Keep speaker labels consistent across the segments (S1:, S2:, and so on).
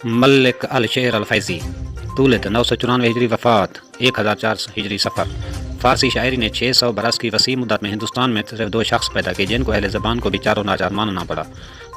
S1: ملک الشعر الفیضی، طولت 994 ہجری، وفات 1004 ہجری صفر۔ فارسی شاعری نے 600 برس کی وسیع مدت میں ہندوستان میں صرف دو شخص پیدا کیے جن کو اہل زبان کو بھی چاروں ناچار ماننا پڑا،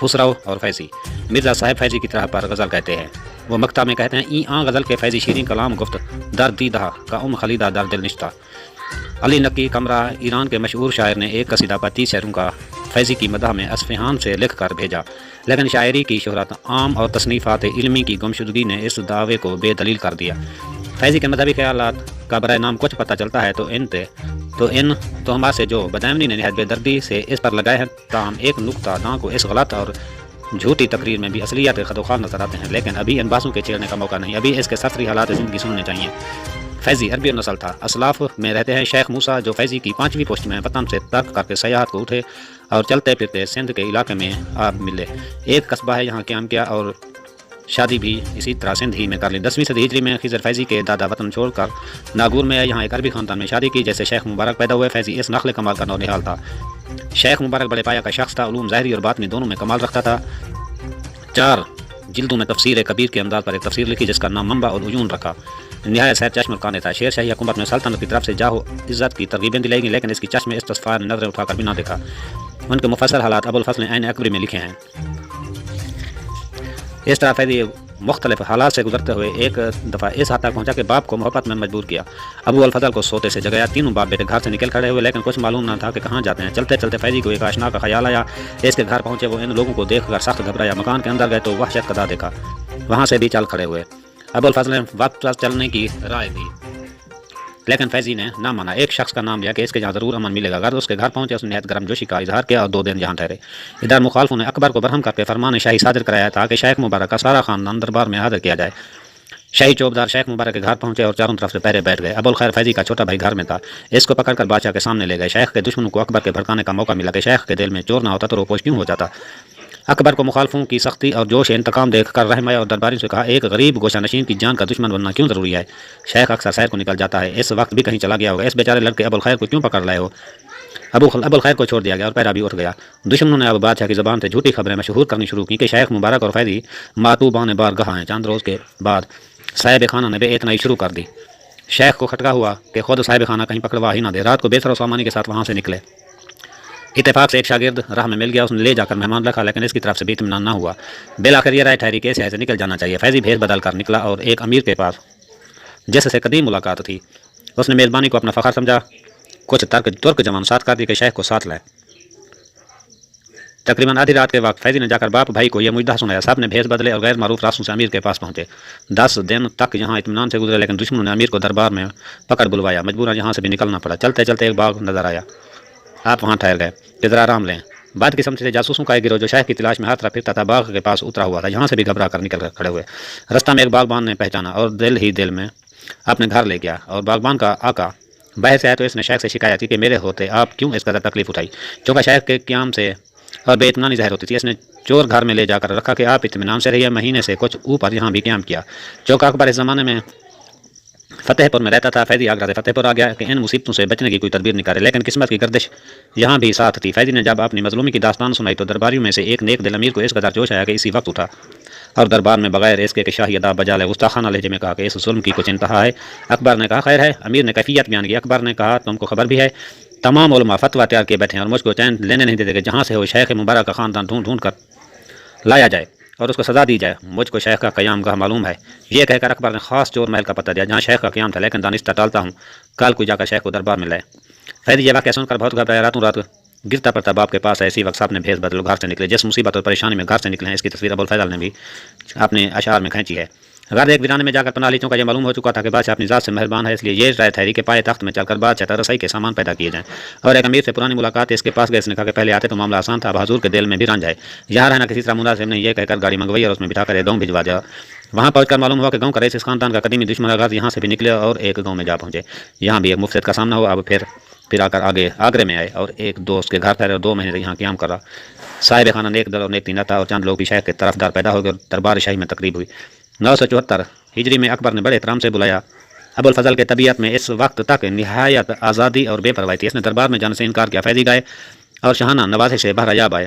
S1: خسرو اور فیضی۔ مرزا صاحب فیضی کی طرح پر غزل کہتے ہیں، وہ مقطع میں کہتے ہیں این آن غزل کے فیضی شیریں کلام گفت در دیدہ کا خلیدہ در دل نشتہ۔ علی نقی کمرہ ایران کے مشہور شاعر نے ایک قصیدہ 35 شعروں کا فیضی کی مدح میں اصفہان سے لکھ کر بھیجا، لیکن شاعری کی شہرت عام اور تصنیفات علمی کی گمشدگی نے اس دعوے کو بے دلیل کر دیا۔ فیضی کے مذہبی خیالات کا برائے نام کچھ پتہ چلتا ہے تو ان تہمات سے جو بدامنی نے نہایت بے دردی سے اس پر لگائے ہیں، تاہم ایک نکتہ داں کو اس غلط اور جھوٹی تقریر میں بھی اصلیت کے خدوخال نظر آتے ہیں، لیکن ابھی ان بحثوں کے چھیڑنے کا موقع نہیں، ابھی اس کے سطری حالات زندگی سننے چاہیے۔ فیضی عربی نسل تھا، اسلاف میں رہتے ہیں۔ شیخ موسیٰ جو فیضی کی 5ویں پوسٹ میں وطن سے ترک کر کے سیاحت کو اٹھے اور چلتے پھرتے سندھ کے علاقے میں آپ ملے، ایک قصبہ ہے یہاں قیام کیا اور شادی بھی اسی طرح سندھ ہی میں کر لی۔ 10ویں صدی ہجری میں خضر فیضی کے دادا وطن چھوڑ کر ناگور میں یہاں ایک عربی خاندان میں شادی کی جیسے شیخ مبارک پیدا ہوئے۔ فیضی اس نخل کمال کا نونہال تھا۔ شیخ مبارک بڑے پایا کا شخص تھا، علوم ظاہری اور باطنی دونوں میں کمال رکھتا تھا۔ 4 جلدوں میں تفسیر کبیر کے انداز پر ایک تفسیر لکھی جس کا نام منبع اور عیون رکھا۔ نہایت سیر چشم القانے تھا۔ شیر شاہی حکومت میں سلطنت کی طرف سے جاہ و عزت کی ترغیبیں دلائی گئیں، لیکن اس کی چشم استصفاء نے نظریں اٹھا کر بھی نہ دیکھا۔ ان کے مفصل حالات ابو الفضل عین اکبری میں لکھے ہیں۔ اس طرح فیضی مختلف حالات سے گزرتے ہوئے ایک دفعہ اس حد تک پہنچا کہ باپ کو محبت میں مجبور کیا۔ ابو الفضل کو سوتے سے جگایا، تینوں باپ بیٹے گھر سے نکل کھڑے ہوئے، لیکن کچھ معلوم نہ تھا کہ کہاں جاتے ہیں۔ چلتے چلتے فیضی کو ایک آشنا کا خیال آیا۔ اس کے گھر پہنچے، وہ ان لوگوں کو دیکھ کر سخت گھبرایا۔ مکان کے اندر گئے تو وحشت قدا دیکھا، وہاں سے بھی چل کھڑے ہوئے۔ ابو الفضل نے وقت پر چلنے کی رائے دی، لیکن فیضی نے نہ مانا۔ ایک شخص کا نام لیا کہ اس کے یہاں ضرور امن ملے گا۔ غرض اس کے گھر پہنچے، اس نے نہایت گرم جوشی کا اظہار کیا اور 2 دن یہاں ٹھہرے۔ ادھر مخالفوں نے اکبر کو برہم کر کے فرمان شاہی صادر کرایا تھا کہ شیخ مبارک کا سارا خاندان دربار میں حاضر کیا جائے۔ شاہی چوبدار شیخ مبارک کے گھر پہنچے اور چاروں طرف سے پہرے بیٹھ گئے۔ ابو الخیر فیضی کا چھوٹا بھائی گھر میں تھا، اس کو پکڑ کر بادشاہ کے سامنے لے گئے۔ شیخ کے دشمنوں کو اکبر کے بھڑکانے کا موقع ملا کہ شیخ کے دل میں چور نہ ہوتا تو روپوش کیوں ہو جاتا۔ اکبر کو مخالفوں کی سختی اور جوش انتقام دیکھ کر رحم آیا اور درباریوں سے کہا، ایک غریب گوشہ نشین کی جان کا دشمن بننا کیوں ضروری ہے؟ شیخ اکثر سیر کو نکل جاتا ہے، اس وقت بھی کہیں چلا گیا ہوگا، اس بیچارے لڑکے ابو الخیر کو کیوں پکڑ لائے ہو؟ ابو الخیر کو چھوڑ دیا گیا اور پیرا بھی اٹھ گیا۔ دشمنوں نے اب بادشاہ کی زبان سے جھوٹی خبریں مشہور کرنی شروع کی کہ شیخ مبارک اور فیضی ماتوبان بارگاہ ہیں۔ چند روز کے بعد صاحب خانہ نے بے اتنائی شروع کر دی۔ شیخ کو کھٹکا ہوا کہ خود صاحب خانہ کہیں پکڑوا ہی نہ دے۔ رات کو بے سر و سامانی کے ساتھ وہاں سے نکلے۔ اتفاق سے ایک شاگرد راہ میں مل گیا، اس نے لے جا کر مہمان رکھا، لیکن اس کی طرف سے بھی اطمینان نہ ہوا۔ بالآخر یہ رائے ٹھہری کہ اس سے نکل جانا چاہیے۔ فیضی بھیس بدل کر نکلا اور ایک امیر کے پاس جس سے قدیم ملاقات تھی، اس نے میزبانی کو اپنا فخر سمجھا۔ کچھ ترک جوان ساتھ کر دی کہ شیخ کو ساتھ لائے۔ تقریباً آدھی رات کے وقت فیضی نے جا کر باپ بھائی کو یہ مجدہ سنایا۔ سب نے بھیس بدلے اور غیر معروف راستوں سے امیر کے پاس پہنچے۔ 10 دن تک یہاں اطمینان سے گزرے، لیکن دشمنوں نے امیر کو دربار میں پکڑ بلوایا۔ مجبوراً یہاں سے بھی نکلنا پڑا۔ چلتے چلتے ایک باغ نظر آیا، آپ وہاں ٹھہر گئے کہ ذرا آرام لیں۔ بعد کی سمت سے جاسوسوں کا ایک گروہ جو شیخ کی تلاش میں ہر طرف پھرتا تھا باغ کے پاس اترا ہوا تھا۔ یہاں سے بھی گھبرا کر نکل کر کھڑے ہوئے۔ رستہ میں ایک باغبان نے پہچانا اور دل ہی دل میں اپنے گھر لے گیا، اور باغبان کا آقا باہر سے آیا تو اس نے شیخ سے شکایت کی کہ میرے ہوتے آپ کیوں اس قدر تکلیف اٹھائی؟ چونکہ شیخ کے قیام سے اور بے اطمینانی ظاہر ہوتی تھی، اس نے چور گھر میں لے جا کر رکھا کہ آپ اطمینان سے رہیے۔ مہینے سے کچھ اوپر یہاں بھی قیام کیا۔ چونکہ اکبر اس زمانے میں فتح پور میں رہتا تھا، فیضی آگرہ سے فتح پور آ گیا کہ ان مصیبتوں سے بچنے کی کوئی تدبیر نکالے، لیکن قسمت کی گردش یہاں بھی ساتھ تھی۔ فیضی نے جب اپنی مظلومی کی داستان سنائی تو درباریوں میں سے ایک نیک دل امیر کو اس قدر جوش آیا کہ اسی وقت اٹھا اور دربار میں بغیر اس کے کہ شاہی ادا بجا لے گستاخانہ لہجے میں کہا کہ اس ظلم کی کچھ انتہا ہے۔ اکبر نے کہا خیر ہے۔ امیر نے کیفیت بیان کی۔ اکبر نے کہا تم کو خبر بھی ہے، تمام علماء فتویٰ تیار کیے بیٹھے ہیں اور مجھ کو چین لینے نہیں دیتے کہ جہاں سے ہو شیخ مبارک کا خاندان ڈھونڈ کر لایا جائے اور اس کو سزا دی جائے۔ مجھ کو شیخ کا قیام گاہ معلوم ہے۔ یہ کہہ کر اکبر نے خاص چور محل کا پتہ دیا جہاں شیخ کا قیام تھا، لیکن دانستہ ٹالتا ہوں کل کو جا کر شیخ کو دربار میں لائے۔ فیضی یہ واقعہ سن کر بہت گھبرایا، راتوں رات گرتا پڑتا باپ کے پاس ہے۔ اسی وقت سب نے بھیس بدلو گھر سے نکلے۔ جس مصیبت اور پریشانی میں گھر سے نکلے ہیں اس کی تصویر ابو الفضل نے بھی اپنے اشعار میں کھینچی ہے۔ غرض ایک ویرانے میں جا کر پناہ لی، چونکہ یہ معلوم ہو چکا تھا کہ بادشاہ اپنی ذات سے مہربان ہے، اس لیے یہ رائے ٹھہری کہ پائے تخت میں چل کر بادشاہ تک رسائی کے سامان پیدا کیے جائیں۔ اور ایک امیر سے پرانی ملاقات اس کے پاس گئے، اس نے کہا کہ پہلے آتے تو معاملہ آسان تھا، اب حضور کے دل میں بھی رنج ہے، یہاں رہنا کسی طرح مناسب نہیں۔ یہ کہہ کر گاڑی منگوائی اور اس میں بٹھا کر ایک گاؤں بھجوا دیا۔ وہاں پہنچ کر معلوم ہوا کہ گاؤں کا رئیس اس خاندان کا قدیمی دشمن غرض یہاں سے بھی نکلے اور ایک گاؤں میں جا پہنچے۔ یہاں بھی ایک مفسد کا سامنا ہوا۔ اب پھر آ کر آگرے میں آئے اور ایک دوست کے گھر ٹھہرے اور 2 مہینے یہاں قیام کرا۔ صاحب خانہ نیک دل اور نیک طینت تھا اور چند لوگ بھی شیخ کے طرفدار پیدا ہو گئے اور دربار شاہی میں تقریب ہوئی۔ 974 ہجری میں اکبر نے بڑے احترام سے بلایا۔ ابو الفضل کے طبیعت میں اس وقت تک نہایت آزادی اور بے پرواہی تھی۔ اس نے دربار میں جانے سے انکار کیا۔ فیضی گئے اور شاہانہ نوازش سے بہر یاب آئے۔